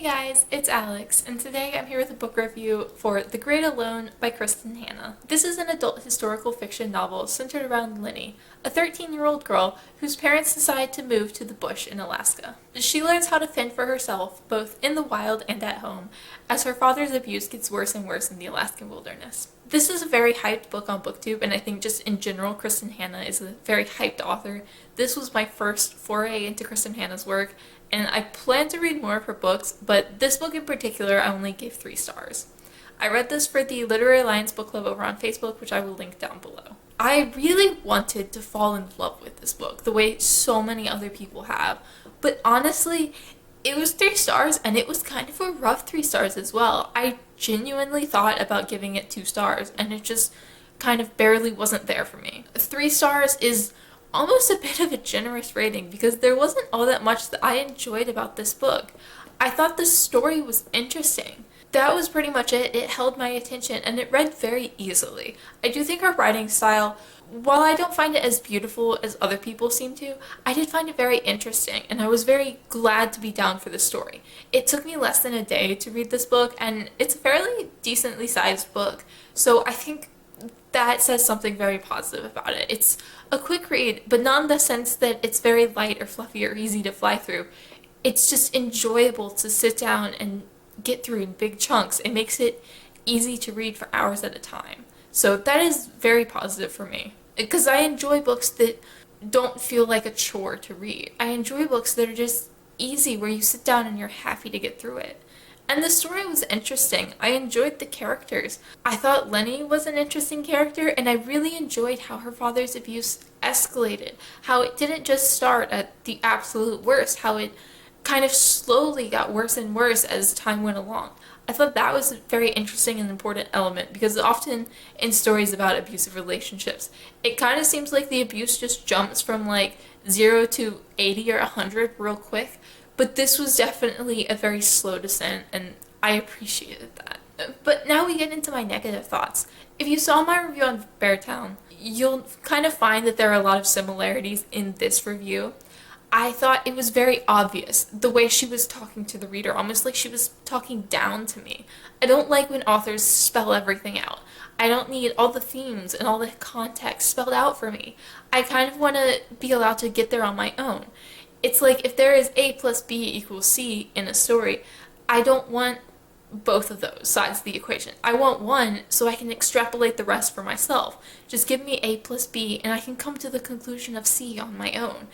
Hey guys, it's Alex, and today I'm here with a book review for The Great Alone by Kristin Hannah. This is an adult historical fiction novel centered around Lenny, a 13-year-old girl whose parents decide to move to the bush in Alaska. She learns how to fend for herself, both in the wild and at home, as her father's abuse gets worse and worse in the Alaskan wilderness. This is a very hyped book on BookTube, and I think just in general, Kristin Hannah is a very hyped author. This was my first foray into Kristin Hannah's work, and I plan to read more of her books, but this book in particular I only gave 3 stars. I read this for the Literary Alliance book club over on Facebook, which I will link down below. I really wanted to fall in love with this book, the way so many other people have, but honestly, it was 3 stars, and it was kind of a rough 3 stars as well. I genuinely thought about giving it 2 stars, and it just kind of barely wasn't there for me. 3 stars is almost a bit of a generous rating because there wasn't all that much that I enjoyed about this book. I thought the story was interesting. That was pretty much it. It held my attention and it read very easily. I do think her writing style, while I don't find it as beautiful as other people seem to, I did find it very interesting and I was very glad to be down for the story. It took me less than a day to read this book and it's a fairly decently sized book, so I think that says something very positive about it. It's a quick read, but not in the sense that it's very light or fluffy or easy to fly through. It's just enjoyable to sit down and get through in big chunks. It makes it easy to read for hours at a time. So that is very positive for me. Because I enjoy books that don't feel like a chore to read. I enjoy books that are just easy, where you sit down and you're happy to get through it. And the story was interesting. I enjoyed the characters. I thought Lenny was an interesting character, and I really enjoyed how her father's abuse escalated. How it didn't just start at the absolute worst, how it kind of slowly got worse and worse as time went along. I thought that was a very interesting and important element because often in stories about abusive relationships, it kind of seems like the abuse just jumps from like 0 to 80 or 100 real quick. But this was definitely a very slow descent, and I appreciated that. But now we get into my negative thoughts. If you saw my review on Beartown, you'll kind of find that there are a lot of similarities in this review. I thought it was very obvious, the way she was talking to the reader, almost like she was talking down to me. I don't like when authors spell everything out. I don't need all the themes and all the context spelled out for me. I kind of want to be allowed to get there on my own. It's like if there is A plus B equals C in a story, I don't want both of those sides of the equation. I want one so I can extrapolate the rest for myself. Just give me A plus B and I can come to the conclusion of C on my own.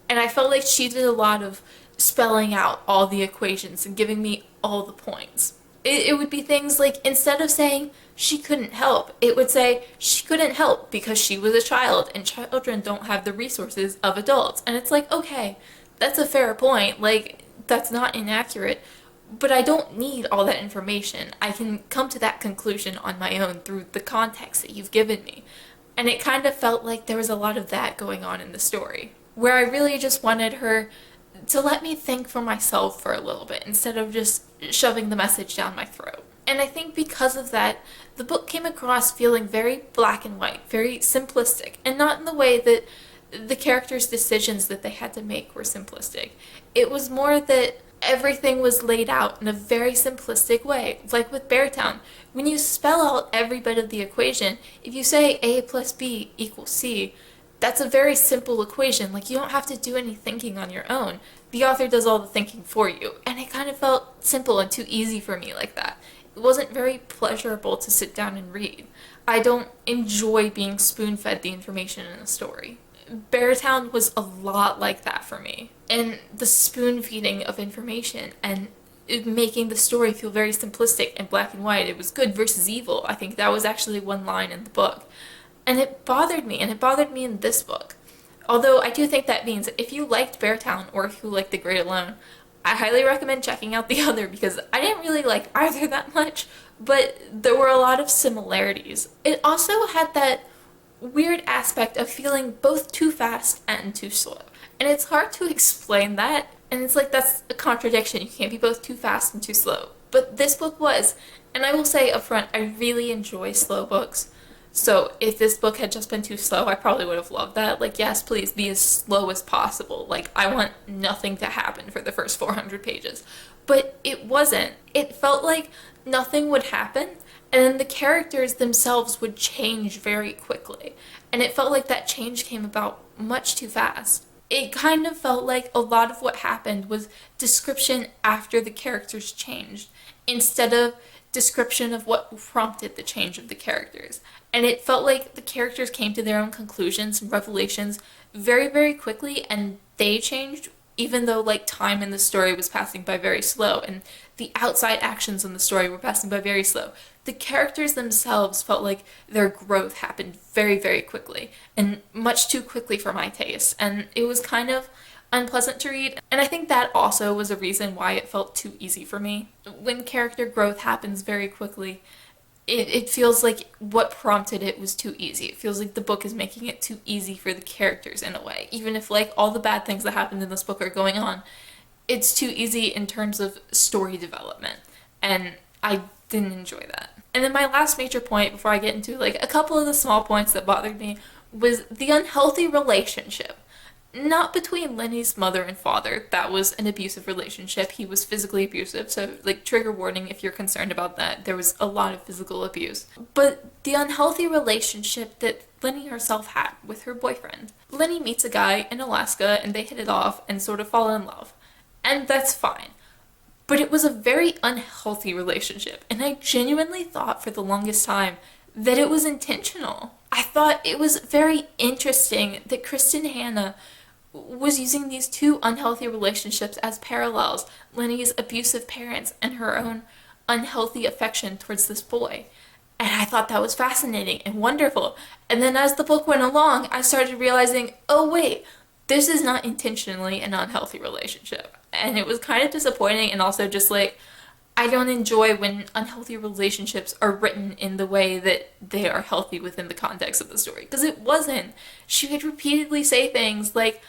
And I felt like she did a lot of spelling out all the equations and giving me all the points. It would be things like, instead of saying she couldn't help, it would say she couldn't help because she was a child and children don't have the resources of adults. And it's like, okay, that's a fair point, like, that's not inaccurate, but I don't need all that information. I can come to that conclusion on my own through the context that you've given me. And it kind of felt like there was a lot of that going on in the story, where I really just wanted her to let me think for myself for a little bit, instead of just shoving the message down my throat. And I think because of that, the book came across feeling very black and white, very simplistic, and not in the way that the characters' decisions that they had to make were simplistic. It was more that everything was laid out in a very simplistic way, like with Beartown. When you spell out every bit of the equation, if you say A plus B equals C, that's a very simple equation. Like, you don't have to do any thinking on your own. The author does all the thinking for you, and it kind of felt simple and too easy for me like that. It wasn't very pleasurable to sit down and read. I don't enjoy being spoon-fed the information in a story. Beartown was a lot like that for me, and the spoon-feeding of information and it making the story feel very simplistic and black and white. It was good versus evil. I think that was actually one line in the book. And it bothered me, and it bothered me in this book. Although I do think that means that if you liked Beartown or if you liked The Great Alone, I highly recommend checking out the other, because I didn't really like either that much, but there were a lot of similarities. It also had that weird aspect of feeling both too fast and too slow. And it's hard to explain that, and it's like that's a contradiction. You can't be both too fast and too slow. But this book was, and I will say up front, I really enjoy slow books. So if this book had just been too slow, I probably would have loved that. Like, yes, please be as slow as possible. Like, I want nothing to happen for the first 400 pages. but it wasn't. It felt like nothing would happen, and then the characters themselves would change very quickly. And it felt like that change came about much too fast. It kind of felt like a lot of what happened was description after the characters changed, instead of description of what prompted the change of the characters. And it felt like the characters came to their own conclusions and revelations very, very quickly, and they changed even though like time in the story was passing by very slow and the outside actions in the story were passing by very slow. The characters themselves felt like their growth happened very, very quickly and much too quickly for my taste. And it was kind of unpleasant to read. And I think that also was a reason why it felt too easy for me. When character growth happens very quickly, it feels like what prompted it was too easy. It feels like the book is making it too easy for the characters in a way. Even if like all the bad things that happened in this book are going on, it's too easy in terms of story development. And I didn't enjoy that. And then my last major point before I get into like a couple of the small points that bothered me was the unhealthy relationship. Not between Lenny's mother and father. That was an abusive relationship. He was physically abusive, so like trigger warning if you're concerned about that. There was a lot of physical abuse. But the unhealthy relationship that Lenny herself had with her boyfriend. Lenny meets a guy in Alaska and they hit it off and sort of fall in love. And that's fine. But it was a very unhealthy relationship, and I genuinely thought for the longest time that it was intentional. I thought it was very interesting that Kristin Hanna was using these two unhealthy relationships as parallels, Lenny's abusive parents and her own unhealthy affection towards this boy. And I thought that was fascinating and wonderful. And then as the book went along, I started realizing, oh wait, this is not intentionally an unhealthy relationship. And it was kind of disappointing, and also just like, I don't enjoy when unhealthy relationships are written in the way that they are healthy within the context of the story. Because it wasn't. She would repeatedly say things like,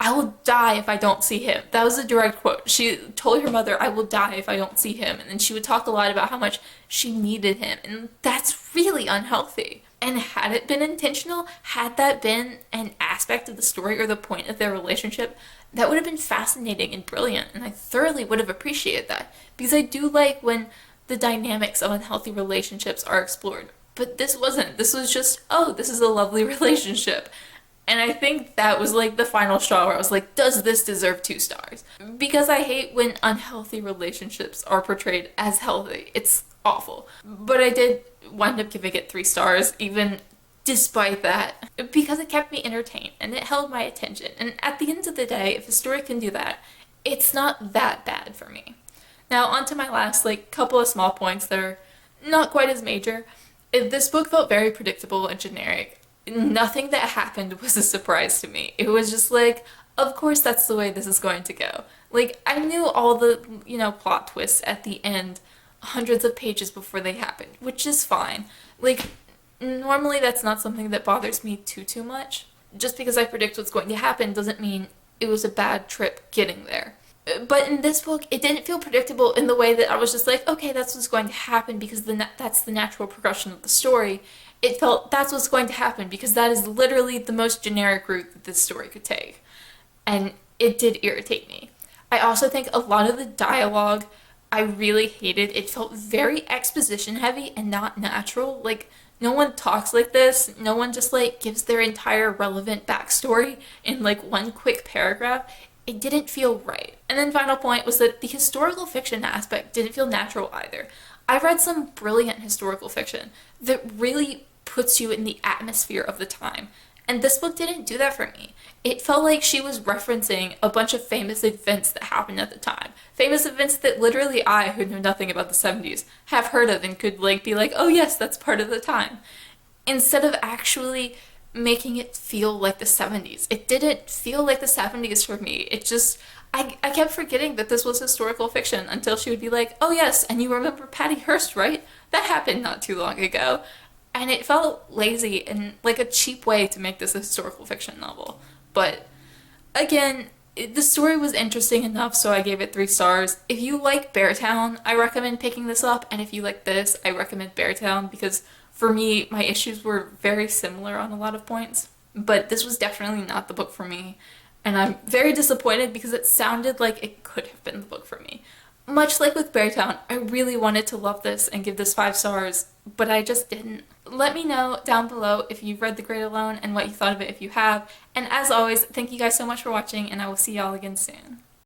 I will die if I don't see him. That was a direct quote. She told her mother, I will die if I don't see him. And then she would talk a lot about how much she needed him. And that's really unhealthy. And had it been intentional, had that been an aspect of the story or the point of their relationship, that would have been fascinating and brilliant. And I thoroughly would have appreciated that. Because I do like when the dynamics of unhealthy relationships are explored. But this wasn't. This was just, oh, this is a lovely relationship. And I think that was like the final straw where I was like, does this deserve 2 stars? Because I hate when unhealthy relationships are portrayed as healthy. It's awful. But I did wind up giving it 3 stars, even despite that, because it kept me entertained and it held my attention. And at the end of the day, if a story can do that, it's not that bad for me. Now on to my last like couple of small points that are not quite as major. This book felt very predictable and generic. Nothing that happened was a surprise to me. It was just like, of course that's the way this is going to go. Like, I knew all the, plot twists at the end hundreds of pages before they happened, which is fine. Like, normally that's not something that bothers me too much. Just because I predict what's going to happen doesn't mean it was a bad trip getting there. But in this book, it didn't feel predictable in the way that I was just like, okay, that's what's going to happen because that's the natural progression of the story. It felt that's what's going to happen because that is literally the most generic route that this story could take. And it did irritate me. I also think a lot of the dialogue I really hated. It felt very exposition heavy and not natural. Like, no one talks like this. No one just like gives their entire relevant backstory in like one quick paragraph. It didn't feel right. And then final point was that the historical fiction aspect didn't feel natural either. I've read some brilliant historical fiction that really puts you in the atmosphere of the time. And this book didn't do that for me. It felt like she was referencing a bunch of famous events that happened at the time. Famous events that literally I, who knew nothing about the 70s, have heard of and could like be like, oh yes, that's part of the time. Instead of actually making it feel like the 70s. It didn't feel like the 70s for me. It just, I kept forgetting that this was historical fiction until she would be like, oh yes, and you remember Patty Hearst, right? That happened not too long ago. And it felt lazy and like a cheap way to make this a historical fiction novel. But again, the story was interesting enough, so I gave it 3 stars. If you like Beartown, I recommend picking this up. And if you like this, I recommend Beartown because for me, my issues were very similar on a lot of points. But this was definitely not the book for me. And I'm very disappointed because it sounded like it could have been the book for me. Much like with Beartown, I really wanted to love this and give this 5 stars, but I just didn't. Let me know down below if you've read The Great Alone and what you thought of it if you have. And as always, thank you guys so much for watching, and I will see y'all again soon.